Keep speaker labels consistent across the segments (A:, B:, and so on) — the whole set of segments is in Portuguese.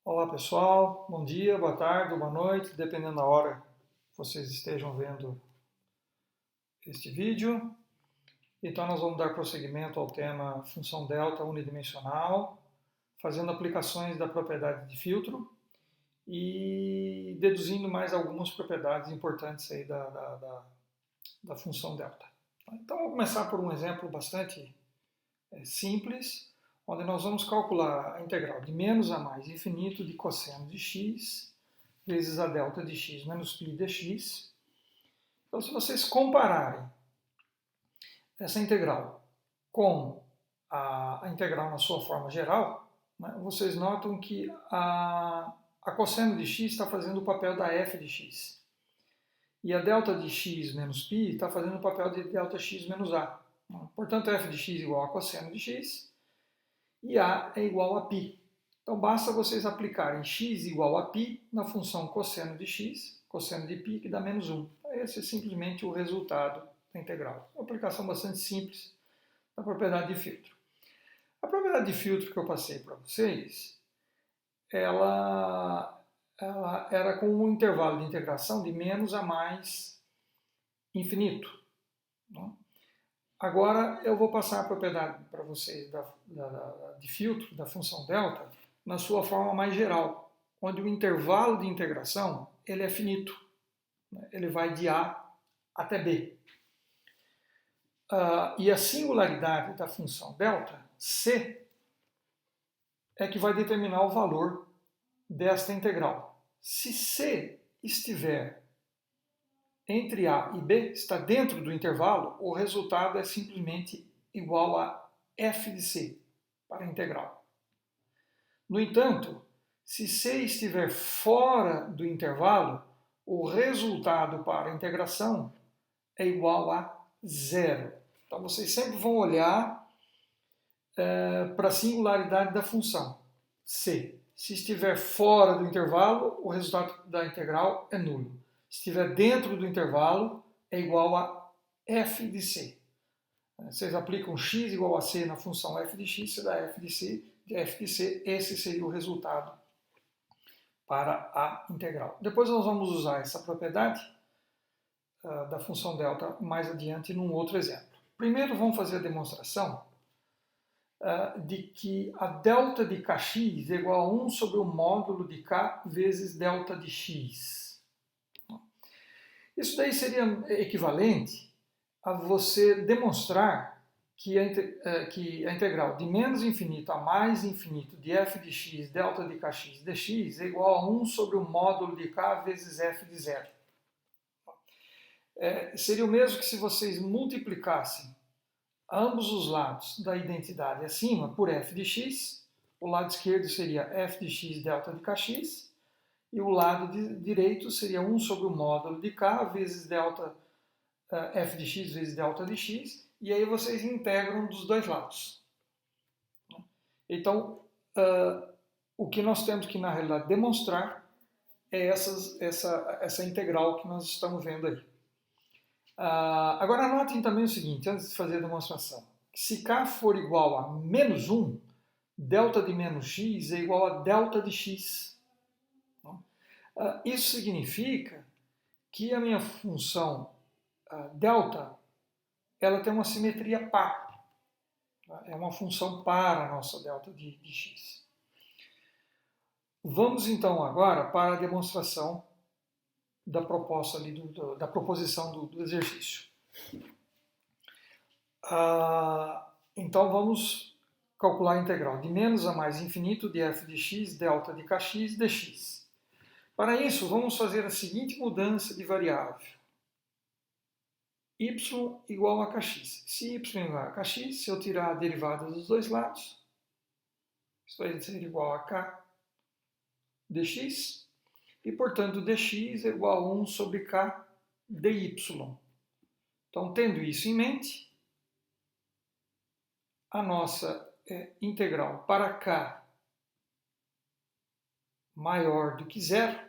A: Olá pessoal, bom dia, boa tarde, boa noite, dependendo da hora que vocês estejam vendo este vídeo. Então nós vamos dar prosseguimento ao tema função delta unidimensional, fazendo aplicações da propriedade de filtro e deduzindo mais algumas propriedades importantes aí da função delta. Então vou começar por um exemplo bastante simples, onde nós vamos calcular a integral de menos a mais infinito de cosseno de x vezes a delta de x menos π dx. Então, se vocês compararem essa integral com a integral na sua forma geral, né, vocês notam que a cosseno de x está fazendo o papel da f de x. E a delta de x menos π está fazendo o papel de delta x menos a. Portanto, f de x igual a cosseno de x e a é igual a π. Então, basta vocês aplicarem x igual a π na função cosseno de x, cosseno de π, que dá menos 1. Esse é simplesmente o resultado da integral. Uma aplicação bastante simples da propriedade de filtro. A propriedade de filtro que eu passei para vocês, ela era com um intervalo de integração de menos a mais infinito. Agora eu vou passar a propriedade para vocês de filtro da função delta na sua forma mais geral, onde o intervalo de integração ele é finito, ele vai de A até B. E a singularidade da função delta, C, é que vai determinar o valor desta integral. Se C estiver entre A e B, está dentro do intervalo, o resultado é simplesmente igual a f de C para a integral. No entanto, se C estiver fora do intervalo, o resultado para a integração é igual a zero. Então vocês sempre vão olhar para a singularidade da função C. Se estiver fora do intervalo, o resultado da integral é nulo. Se estiver dentro do intervalo, é igual a f de C. Vocês aplicam x igual a c na função f de x, se dá f de c, esse seria o resultado para a integral. Depois nós vamos usar essa propriedade da função delta mais adiante num outro exemplo. Primeiro vamos fazer a demonstração de que a delta de kx é igual a 1 sobre o módulo de k vezes delta de x. Isso daí seria equivalente a você demonstrar que a integral de menos infinito a mais infinito de f de x delta de kx dx é igual a 1 sobre o módulo de k vezes f de zero. Seria o mesmo que se vocês multiplicassem ambos os lados da identidade acima por f de x, o lado esquerdo seria f de x delta de kx, e o lado direito seria 1 sobre o módulo de k vezes delta f de x vezes delta de x, e aí vocês integram dos dois lados. Então, o que nós temos que, na realidade, demonstrar é essa integral que nós estamos vendo aí. Agora, anotem também o seguinte, antes de fazer a demonstração. Se k for igual a menos 1, delta de menos x é igual a delta de x. Isso significa que a minha função delta ela tem uma simetria par. É uma função par a nossa delta de x. Vamos então agora para a demonstração da proposta ali da proposição do exercício. Então vamos calcular a integral de menos a mais infinito de f de x delta de kx dx. Para isso, vamos fazer a seguinte mudança de variável. Y igual a kx. Se y igual a kx, se eu tirar a derivada dos dois lados, isso vai ser igual a k dx, e portanto dx é igual a 1 sobre k dy. Então, tendo isso em mente, a nossa integral para k maior do que zero,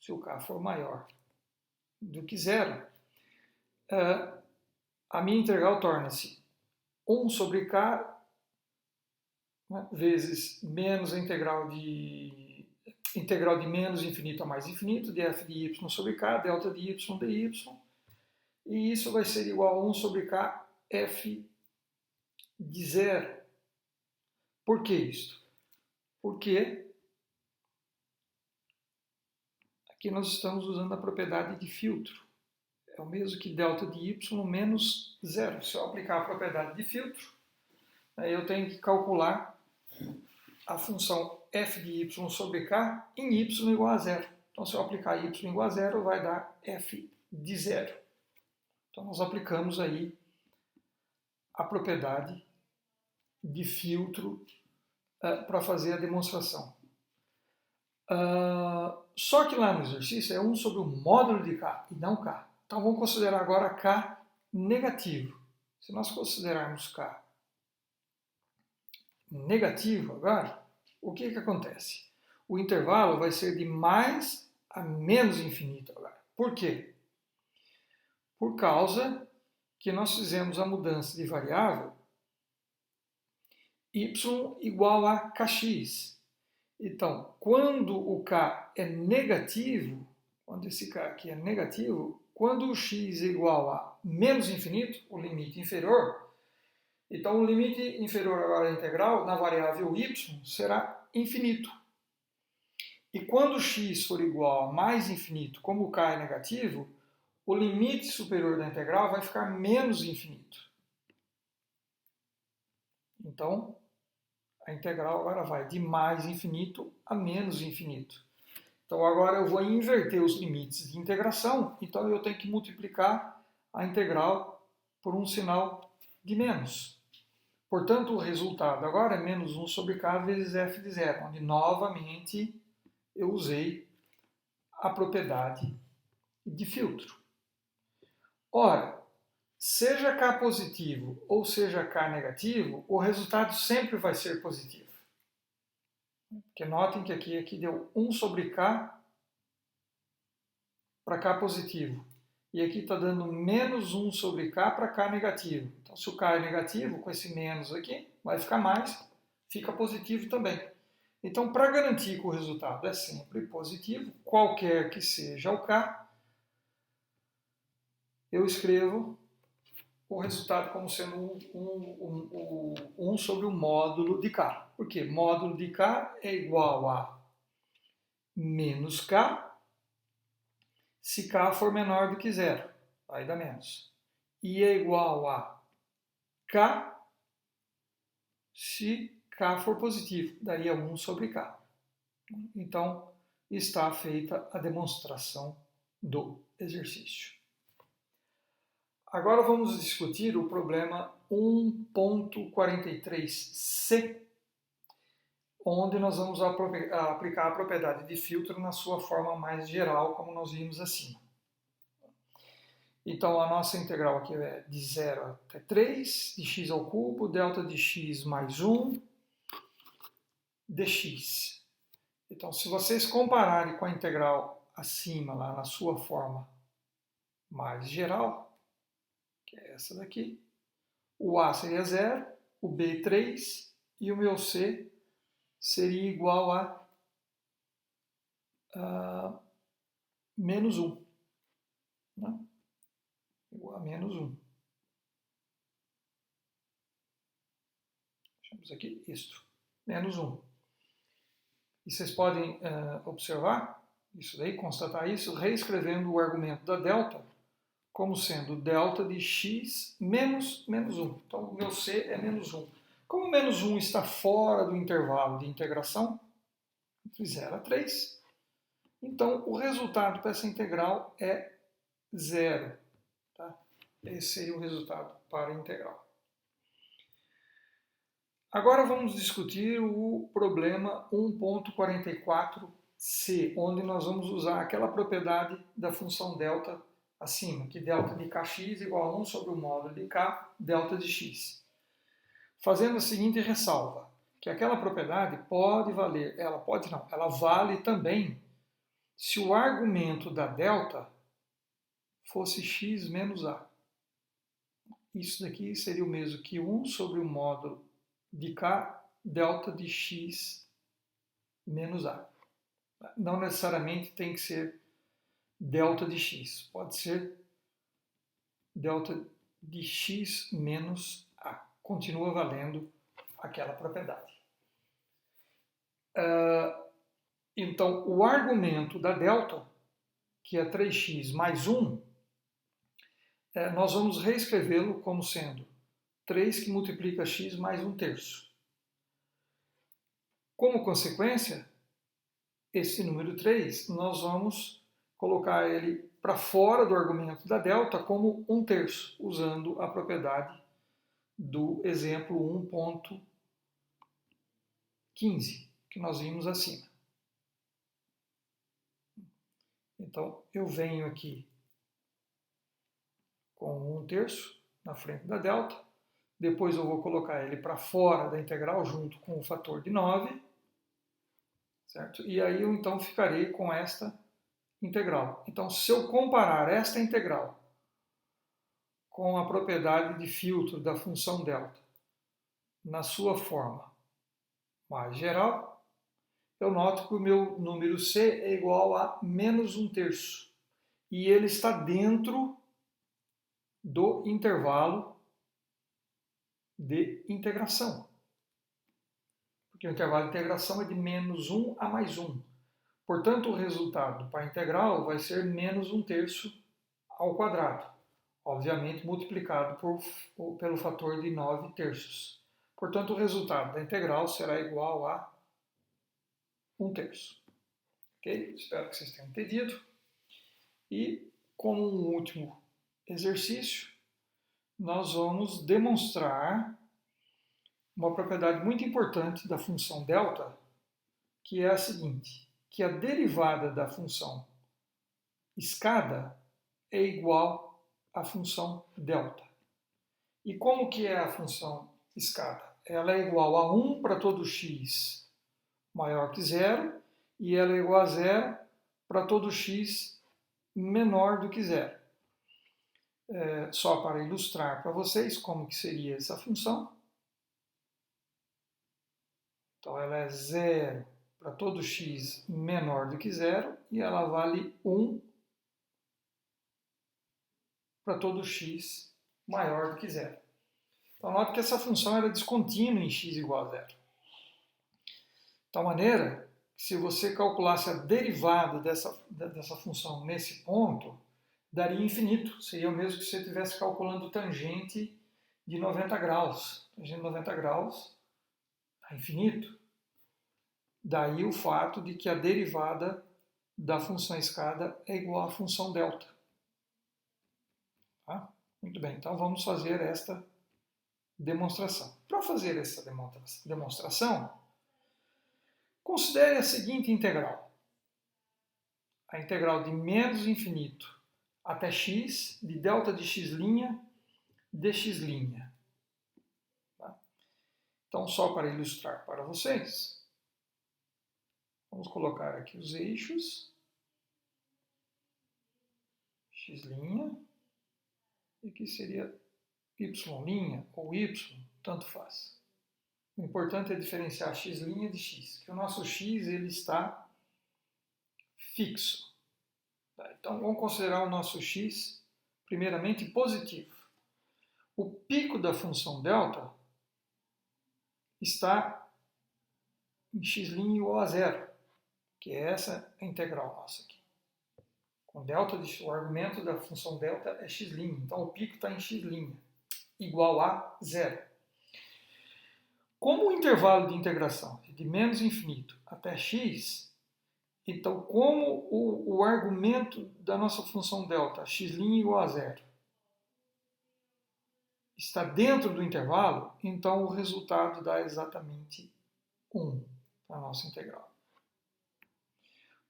A: se o k for maior do que zero, a minha integral torna-se 1 sobre k vezes menos a integral de integral de menos infinito a mais infinito, de f de y sobre k, delta de y dy, e isso vai ser igual a 1 sobre k f de zero. Por que isso? Porque aqui nós estamos usando a propriedade de filtro. É o mesmo que delta de y menos zero. Se eu aplicar a propriedade de filtro, aí eu tenho que calcular a função f de y sobre k em y igual a zero. Então, se eu aplicar y igual a zero, vai dar f de zero. Então, nós aplicamos aí a propriedade de filtro para fazer a demonstração. Só que lá no exercício é 1 sobre o módulo de k e não k. Então, vamos considerar agora k negativo. Se nós considerarmos k negativo agora, o que acontece? O intervalo vai ser de mais a menos infinito agora. Por quê? Por causa que nós fizemos a mudança de variável y igual a kx. Então, quando o k é negativo, quando esse k aqui é negativo, quando o x é igual a menos infinito, o limite inferior, então o limite inferior agora à integral, na variável y, será infinito. E quando x for igual a mais infinito, como o k é negativo, o limite superior da integral vai ficar menos infinito. Então, a integral agora vai de mais infinito a menos infinito. Então, agora eu vou inverter os limites de integração, então eu tenho que multiplicar a integral por um sinal de menos. Portanto, o resultado agora é menos 1 sobre k vezes f de zero, onde novamente eu usei a propriedade de filtro. Ora, seja k positivo ou seja k negativo, o resultado sempre vai ser positivo. Porque notem que aqui deu 1 sobre k para k positivo. E aqui está dando menos 1 sobre k para k negativo. Então, se o k é negativo, com esse menos aqui, vai ficar mais, fica positivo também. Então, para garantir que o resultado é sempre positivo, qualquer que seja o k, eu escrevo o resultado como sendo 1 sobre o módulo de k. Por quê? Módulo de k é igual a menos k se k for menor do que zero. Aí dá menos. E é igual a k se k for positivo. Daí é 1 sobre k. Então, está feita a demonstração do exercício. Agora vamos discutir o problema 1.43c, onde nós vamos aplicar a propriedade de filtro na sua forma mais geral, como nós vimos acima. Então, a nossa integral aqui é de 0 até 3, de x ao cubo, delta de x mais 1, dx. Então, se vocês compararem com a integral acima, lá na sua forma mais geral, que é essa daqui, o a seria 0, o b 3 e o meu c seria igual a menos 1. Né? Igual a menos 1. Deixamos aqui isto, menos 1. E vocês podem observar isso daí, constatar isso, reescrevendo o argumento da delta como sendo delta de x menos 1. Então, o meu c é menos 1. Como o menos 1 está fora do intervalo de integração, entre 0 a 3, então o resultado para essa integral é 0. Tá? Esse seria o resultado para a integral. Agora vamos discutir o problema 1.44c, onde nós vamos usar aquela propriedade da função delta acima, que delta de kx igual a 1 sobre o módulo de k, delta de x. Fazendo a seguinte ressalva, que aquela propriedade pode valer, ela vale também se o argumento da delta fosse x menos a. Isso daqui seria o mesmo que 1 sobre o módulo de k, delta de x menos a. Não necessariamente tem que ser delta de x. Pode ser delta de x menos a. Continua valendo aquela propriedade. Então, o argumento da delta, que é 3x mais 1, nós vamos reescrevê-lo como sendo 3 que multiplica x mais 1/3. Como consequência, esse número 3, nós vamos colocar ele para fora do argumento da delta como 1/3, usando a propriedade do exemplo 1.15, que nós vimos acima. Então, eu venho aqui com 1/3 na frente da delta, depois eu vou colocar ele para fora da integral junto com o fator de 9, certo? E aí eu então ficarei com esta integral. Então, se eu comparar esta integral com a propriedade de filtro da função delta na sua forma mais geral, eu noto que o meu número c é igual a menos 1/3. E ele está dentro do intervalo de integração. Porque o intervalo de integração é de menos 1 a mais 1. Portanto, o resultado para a integral vai ser menos 1/3 ao quadrado. Obviamente multiplicado pelo fator de 9/3. Portanto, o resultado da integral será igual a 1/3. Ok? Espero que vocês tenham entendido. E, como um último exercício, nós vamos demonstrar uma propriedade muito importante da função delta, que é a seguinte, que a derivada da função escada é igual à função delta. E como que é a função escada? Ela é igual a 1 para todo x maior que 0 e ela é igual a 0 para todo x menor do que 0. Só para ilustrar para vocês como que seria essa função. Então ela é 0 para todo x menor do que 0 e ela vale 1 para todo x maior do que 0. Então note que essa função era descontínua em x igual a 0. De tal maneira que se você calculasse a derivada dessa função nesse ponto, daria infinito. Seria o mesmo que se você estivesse calculando tangente de 90 graus. Tangente de 90 graus é infinito. Daí o fato de que a derivada da função escada é igual à função delta. Tá? Muito bem, então vamos fazer esta demonstração. Para fazer essa demonstração, considere a seguinte integral. A integral de menos infinito até x, de delta de x' dx'. Tá? Então, só para ilustrar para vocês, vamos colocar aqui os eixos, x', e aqui seria y' ou y, tanto faz. O importante é diferenciar x' de x, que o nosso x ele está fixo. Tá? Então, vamos considerar o nosso x, primeiramente, positivo. O pico da função delta está em x' igual a 0, que é essa a integral nossa aqui. Com delta, o argumento da função delta é x', então o pico está em x' igual a 0. Como o intervalo de integração é de menos infinito até x, então como o argumento da nossa função delta, x' igual a 0, está dentro do intervalo, então o resultado dá exatamente 1 para a nossa integral.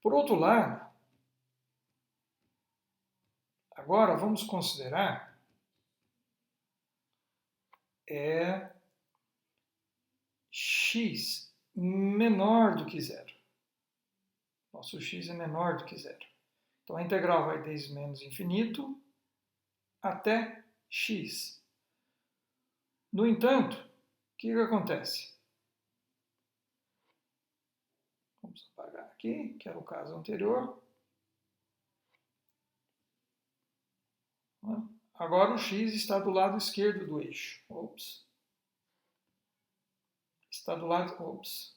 A: Por outro lado, agora vamos considerar x menor do que 0. Nosso x é menor do que 0. Então a integral vai desde menos infinito até x. No entanto, o que acontece? Vamos apagar aqui, que era o caso anterior. Agora o x está do lado esquerdo do eixo. Ops. Está do lado... Ops.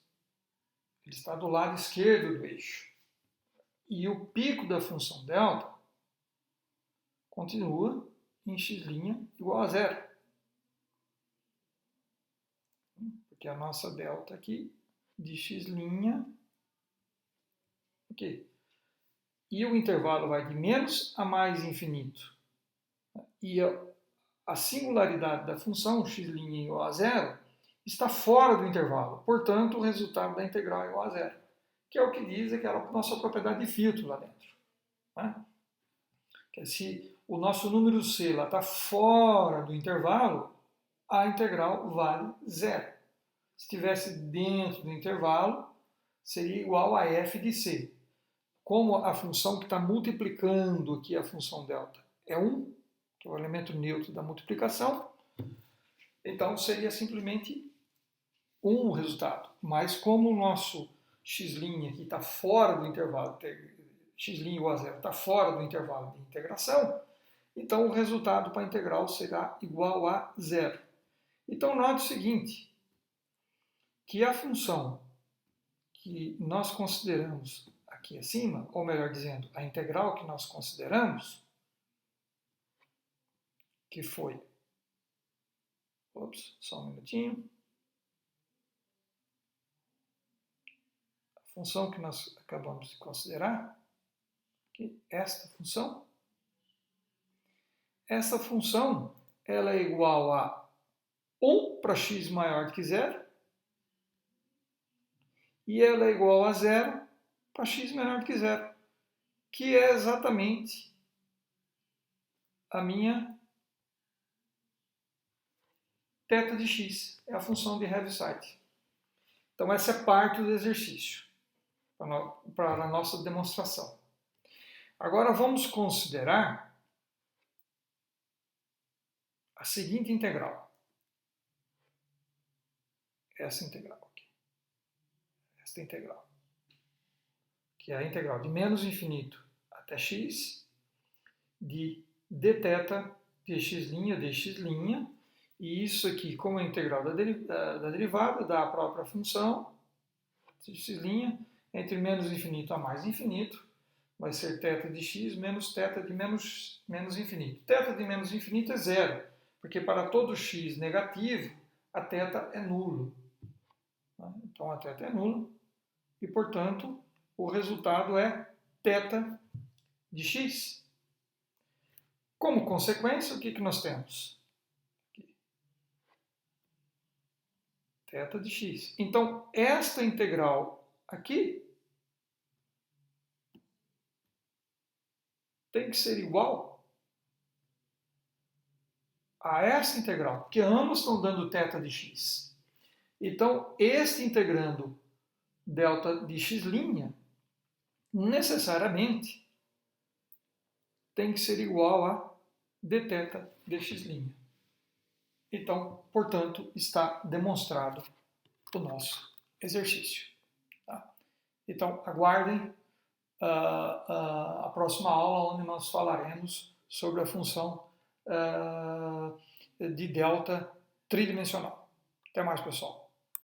A: Ele está do lado esquerdo do eixo. E o pico da função delta continua em x' igual a zero. Porque a nossa delta aqui de x'... Ok. E o intervalo vai de menos a mais infinito. E a singularidade da função x' igual a zero está fora do intervalo. Portanto, o resultado da integral é igual a zero. Que é o que diz aquela nossa propriedade de filtro lá dentro. Né? Que se o nosso número c está fora do intervalo, a integral vale zero. Se estivesse dentro do intervalo, seria igual a f de c. Como a função que está multiplicando aqui a função delta é 1, que é o elemento neutro da multiplicação, então seria simplesmente 1 o resultado. Mas como o nosso x' aqui está fora do intervalo, x' igual a zero está fora do intervalo de integração, então o resultado para a integral será igual a zero. Então note o seguinte, que a função que nós consideramos aqui acima, ou melhor dizendo, a integral que nós consideramos, que foi, só um minutinho, a função que nós acabamos de considerar, essa função, ela é igual a 1 para x maior do que zero, e ela é igual a zero para x menor do que zero, que é exatamente a minha θ de x, é a função de Heaviside. Então essa é parte do exercício, para a nossa demonstração. Agora vamos considerar a seguinte integral. Essa integral aqui. Esta integral. Que é a integral de menos infinito até x, de dθ dx', dx', e isso aqui, como é a integral da derivada, da própria função, dx', entre menos infinito a mais infinito, vai ser θ de x menos θ de menos infinito. Θ de menos infinito é zero, porque para todo x negativo, a θ é nulo. Então a θ é nula, e portanto, o resultado é θ de x. Como consequência, o que nós temos? Θ de x. Então, esta integral aqui tem que ser igual a essa integral, porque ambos estão dando θ de x. Então, este integrando delta de x', necessariamente tem que ser igual a dθ dx'. Então, portanto, está demonstrado o nosso exercício. Tá? Então, aguardem a próxima aula, onde nós falaremos sobre a função de delta tridimensional. Até mais, pessoal.